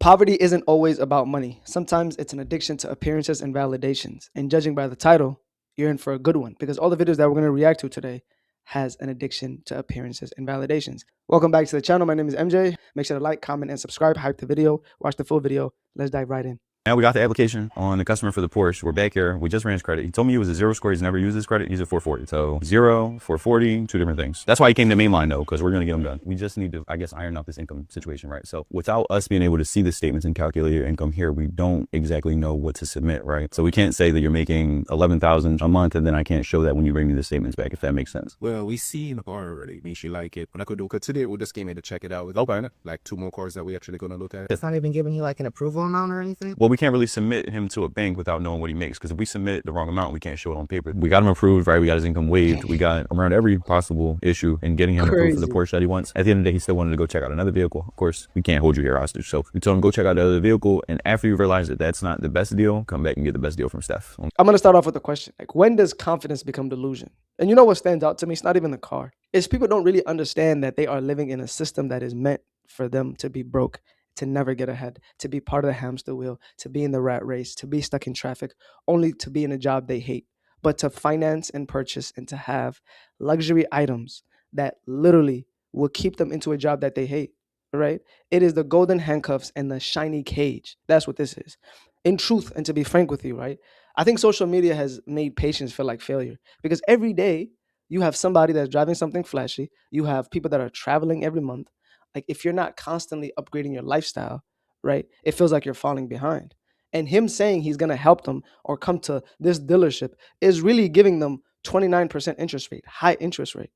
Poverty isn't always about money. Sometimes it's an addiction to appearances and validations. And judging by the title, you're in for a good one because all the videos that we're going to react to today has an addiction to appearances and validations. Welcome back to the channel. My name is MJ. Make sure to like, comment, and subscribe. Hype the video. Watch the full video. Let's dive right in. Now we got the application on the customer for the Porsche. We're back here. We just ran his credit. He told me it was a 0 score. He's never used his credit. He's a 440. So 0, 440, two different things. That's why he came to mainline though, because we're going to get him done. We just need to, I guess, iron out this income situation, right? So without us being able to see the statements and calculate your income here, we don't exactly know what to submit, right? So we can't say that you're making 11,000 a month and then I can't show that when you bring me the statements back, if that makes sense. Well, we see in the car already. Me, she like it. When I could do, because today we just came in to check it out. With okay, like 2 more cars that we actually going to look at. It's not even giving you like an approval amount or anything? Well, we can't really submit him to a bank without knowing what he makes, because if we submit the wrong amount, we can't show it on paper. We got him approved, right? We got his income waived. We got around every possible issue in getting him approved for the Porsche that he wants. At the end of the day, he still wanted to go check out another vehicle. Of course, we can't hold you here hostage. So we told him go check out the other vehicle, and after you realize that that's not the best deal, come back and get the best deal from Steph. I'm going to start off with a question. Like, when does confidence become delusion? And you know what stands out to me? It's not even the car. It's people don't really understand that they are living in a system that is meant for them to be broke, to never get ahead, to be part of the hamster wheel, to be in the rat race, to be stuck in traffic, only to be in a job they hate, but to finance and purchase and to have luxury items that literally will keep them into a job that they hate, right? It is the golden handcuffs and the shiny cage. That's what this is. In truth, and to be frank with you, right? I think social media has made patience feel like failure because every day you have somebody that's driving something flashy. You have people that are traveling every month. Like, if you're not constantly upgrading your lifestyle, right, it feels like you're falling behind. And him saying he's going to help them or come to this dealership is really giving them 29% interest rate, high interest rate,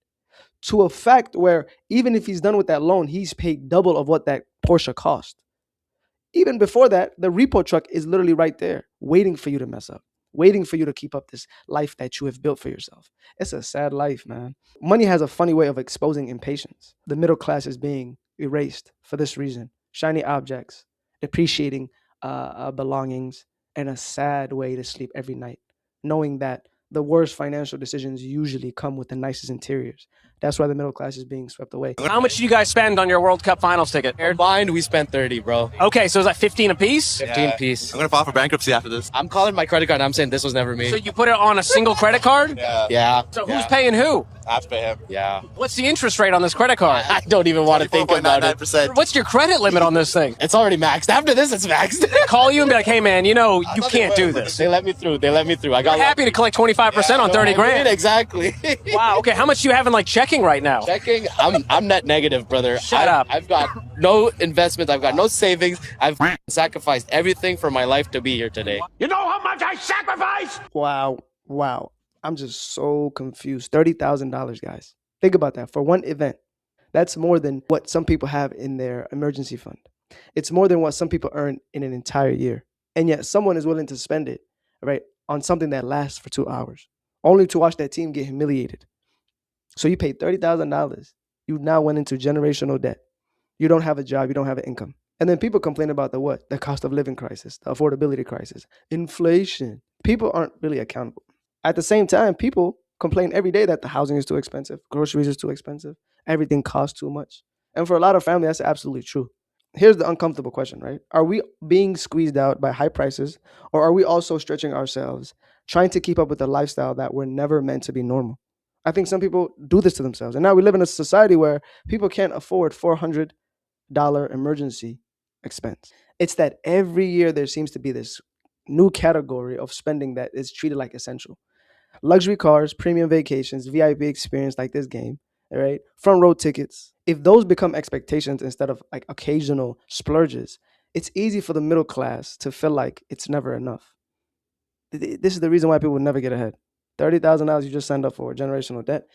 to a fact where even if he's done with that loan, he's paid double of what that Porsche cost. Even before that, the repo truck is literally right there waiting for you to mess up, waiting for you to keep up this life that you have built for yourself. It's a sad life, man. Money has a funny way of exposing impatience. The middle class is being erased for this reason. Shiny objects, depreciating belongings, and a sad way to sleep every night, knowing that the worst financial decisions usually come with the nicest interiors. That's why the middle class is being swept away. How much did you guys spend on your World Cup Finals ticket? Combined, we spent 30, bro. Okay, so is that 15 a piece? 15 piece. I'm gonna file for bankruptcy after this. I'm calling my credit card. I'm saying this was never me. So you put it on a single credit card? Yeah. So who's paying who? I have to pay him. Yeah. What's the interest rate on this credit card? I don't even want to think about it. 4.99%. What's your credit limit on this thing? It's already maxed. After this, it's maxed. Call you and be like, hey man, you know, you can't do this. They let me through. They let me through. I got Happy to collect 25% on 30 grand. Exactly. Wow, okay, how much do you have in like checking right now? Checking. I'm net negative, brother. Shut up. I've got no investments. I've got no savings. I've sacrificed everything for my life to be here today. You know how much I sacrificed? Wow. I'm just so confused. $30,000, guys. Think about that for one event. That's more than what some people have in their emergency fund. It's more than what some people earn in an entire year. And yet someone is willing to spend it, right, on something that lasts for 2 hours, only to watch that team get humiliated. So you paid $30,000. You now went into generational debt. You don't have a job. You don't have an income. And then people complain about the what? The cost of living crisis, the affordability crisis, inflation. People aren't really accountable. At the same time, people complain every day that the housing is too expensive, groceries is too expensive, everything costs too much. And for a lot of families, that's absolutely true. Here's the uncomfortable question, right? Are we being squeezed out by high prices, or are we also stretching ourselves, trying to keep up with a lifestyle that were never meant to be normal? I think some people do this to themselves. And now we live in a society where people can't afford $400 emergency expense. It's that every year there seems to be this new category of spending that is treated like essential. Luxury cars, premium vacations, VIP experience like this game, all right? Front row tickets. If those become expectations instead of like occasional splurges, it's easy for the middle class to feel like it's never enough. This is the reason why people will never get ahead. $30,000 you just signed up for generational debt.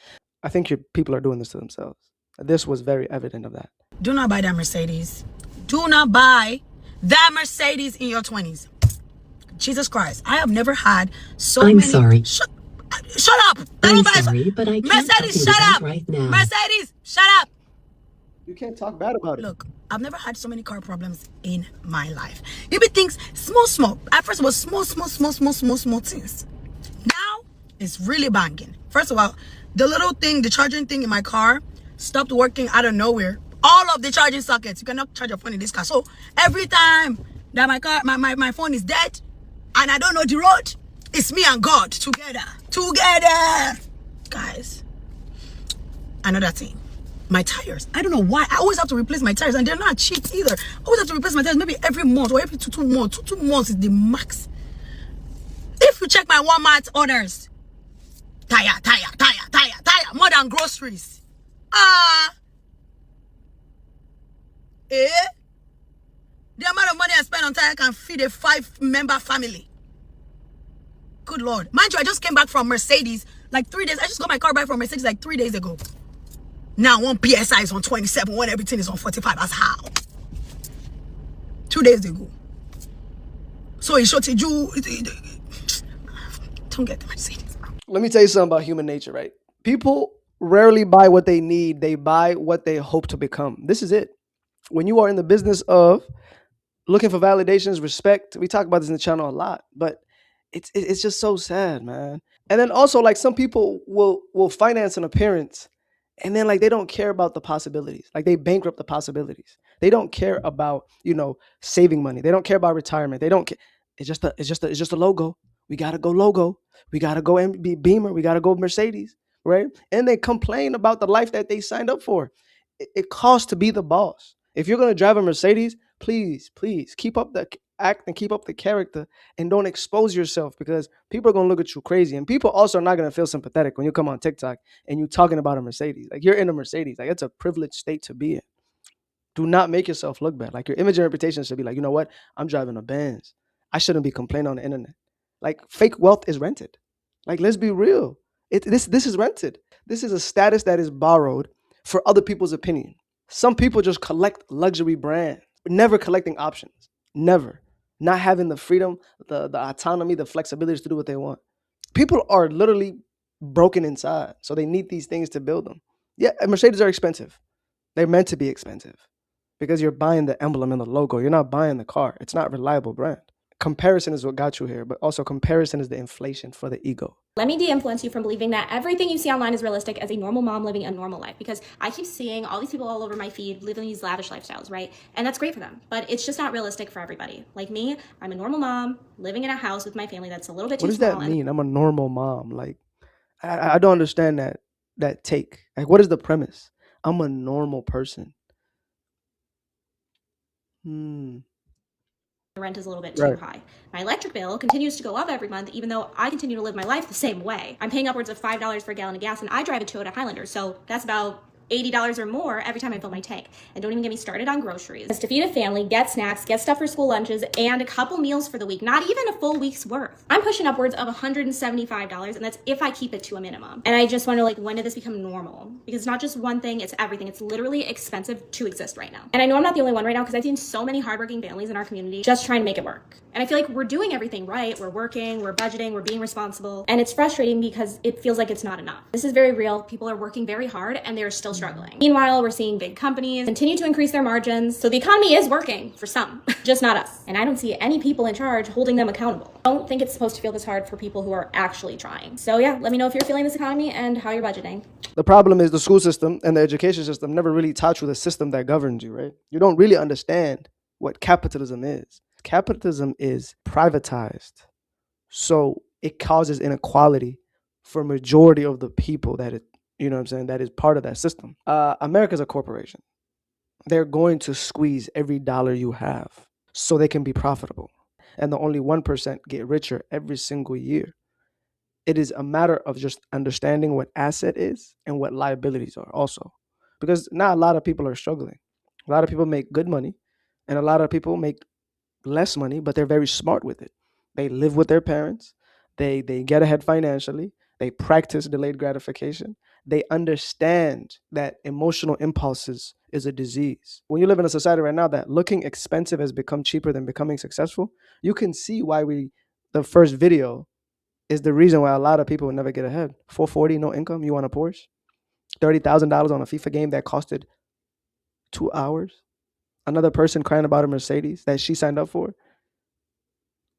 I think people are doing this to themselves. This was very evident of that. Do not buy that Mercedes. Do not buy that Mercedes in your 20s. Jesus Christ. I have never had so many. I'm sorry. Shut up. I'm sorry, but I can't Mercedes, talk to shut you up. right now. Mercedes, shut up. You can't talk bad about it. Look, I've never had so many car problems in my life. You be things small. At first it was small things. Now it's really banging. First of all, the little thing, the charging thing in my car stopped working out of nowhere. All of the charging sockets. You cannot charge your phone in this car. So every time that my phone is dead and I don't know the road, it's me and God together. Guys, another thing. My tires. I don't know why. I always have to replace my tires, and they're not cheap either. I always have to replace my tires maybe every month or every two months. Two months is the max. If you check my Walmart orders, tire, more than groceries. The amount of money I spend on tire can feed a 5-member family. Good Lord. Mind you, I just came back from Mercedes like 3 days. I just got my car back from Mercedes like 3 days ago. Now, one PSI is on 27, when everything is on 45. That's how. 2 days ago. So he shot you. Don't get the Mercedes. Let me tell you something about human nature, right? People rarely buy what they need. They buy what they hope to become. This is it. When you are in the business of looking for validations, respect, we talk about this in the channel a lot, but it's just so sad, man. And then also, like, some people will finance an appearance, and then, like, they don't care about the possibilities. Like, they bankrupt the possibilities. They don't care about, saving money. They don't care about retirement. They don't care. It's just a logo. We gotta go logo. We gotta go Beamer. We gotta go Mercedes, right? And they complain about the life that they signed up for. It costs to be the boss. If you're gonna drive a Mercedes, please keep up the act and keep up the character, and don't expose yourself, because people are gonna look at you crazy, and people also are not gonna feel sympathetic when you come on TikTok and you're talking about a Mercedes. Like, you're in a Mercedes. Like, it's a privileged state to be in. Do not make yourself look bad. Like, your image and reputation should be like, you know what? I'm driving a Benz. I shouldn't be complaining on the internet. Like, fake wealth is rented. Like, let's be real. This is rented. This is a status that is borrowed for other people's opinion. Some people just collect luxury brands, but never collecting options. Never. Not having the freedom, the autonomy, the flexibility to do what they want. People are literally broken inside, so they need these things to build them. Yeah, Mercedes are expensive. They're meant to be expensive because you're buying the emblem and the logo. You're not buying the car. It's not a reliable brand. Comparison is what got you here, but also comparison is the inflation for the ego. Let me de-influence you from believing that everything you see online is realistic as a normal mom living a normal life, because I keep seeing all these people all over my feed living these lavish lifestyles, right? And that's great for them, but it's just not realistic for everybody. Like me, I'm a normal mom living in a house with my family that's a little bit too small. What does that mean? I'm a normal mom. Like, I don't understand that take. Like, what is the premise? I'm a normal person. The rent is a little bit too high. My electric bill continues to go up every month, even though I continue to live my life the same way. I'm paying upwards of $5 for a gallon of gas, and I drive a Toyota Highlander, so that's about $80 or more every time I fill my tank. And don't even get me started on groceries. Just to feed a family, get snacks, get stuff for school lunches, and a couple meals for the week, not even a full week's worth. I'm pushing upwards of $175, and that's if I keep it to a minimum. And I just wonder, like, when did this become normal? Because it's not just one thing, it's everything. It's literally expensive to exist right now. And I know I'm not the only one right now, because I've seen so many hardworking families in our community just trying to make it work. And I feel like we're doing everything right. We're working, we're budgeting, we're being responsible. And it's frustrating because it feels like it's not enough. This is very real. People are working very hard and they're still struggling. Meanwhile, we're seeing big companies continue to increase their margins. So the economy is working for some, just not us. And I don't see any people in charge holding them accountable. I don't think it's supposed to feel this hard for people who are actually trying. So yeah, let me know if you're feeling this economy and how you're budgeting. The problem is the school system and the education system never really taught you the system that governs you, right? You don't really understand what capitalism is. Capitalism is privatized. So it causes inequality for majority of the people that it, you know what I'm saying, that is part of that system. America's a corporation. They're going to squeeze every dollar you have so they can be profitable. And the only 1% get richer every single year. It is a matter of just understanding what asset is and what liabilities are also. Because not a lot of people are struggling. A lot of people make good money and a lot of people make less money, but they're very smart with it. They live with their parents. They get ahead financially. They practice delayed gratification. They understand that emotional impulses is a disease. When you live in a society right now that looking expensive has become cheaper than becoming successful, you can see why the first video is the reason why a lot of people will never get ahead. $440, no income, you want a Porsche? $30,000 on a FIFA game that costed 2 hours? Another person crying about a Mercedes that she signed up for?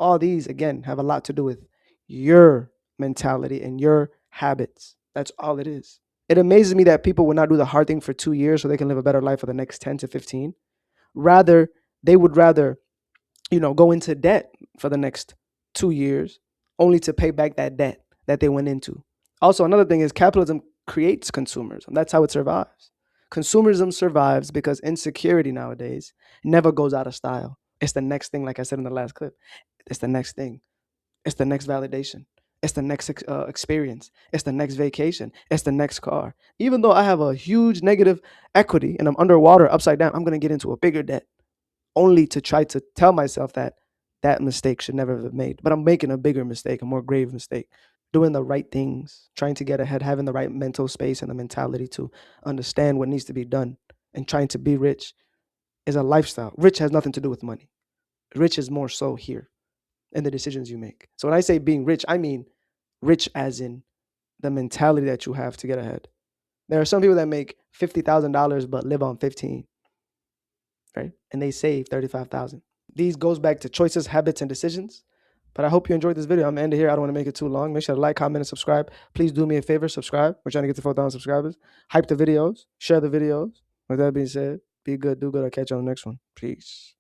All these, again, have a lot to do with your mentality and your habits. That's all it is. It amazes me that people would not do the hard thing for 2 years so they can live a better life for the next 10 to 15. They would rather, go into debt for the next 2 years only to pay back that debt that they went into. Also, another thing is capitalism creates consumerism. That's how it survives. Consumerism survives because insecurity nowadays never goes out of style. It's the next thing, like I said in the last clip. It's the next thing. It's the next validation. It's the next experience. It's the next vacation. It's the next car. Even though I have a huge negative equity and I'm underwater, upside down, I'm going to get into a bigger debt only to try to tell myself that that mistake should never have been made. But I'm making a bigger mistake, a more grave mistake. Doing the right things, trying to get ahead, having the right mental space and the mentality to understand what needs to be done, and trying to be rich is a lifestyle. Rich has nothing to do with money. Rich is more so here in the decisions you make. So when I say being rich, I mean rich as in the mentality that you have to get ahead. There are some people that make $50,000 but live on 15, right? And they save 35,000. These goes back to choices, habits, and decisions. But I hope you enjoyed this video. I'm gonna end it here. I don't want to make it too long. Make sure to like, comment, and subscribe. Please do me a favor, subscribe. We're trying to get to 4,000 subscribers. Hype the videos, share the videos. With that being said, be good, do good. I'll catch you on the next one. Peace.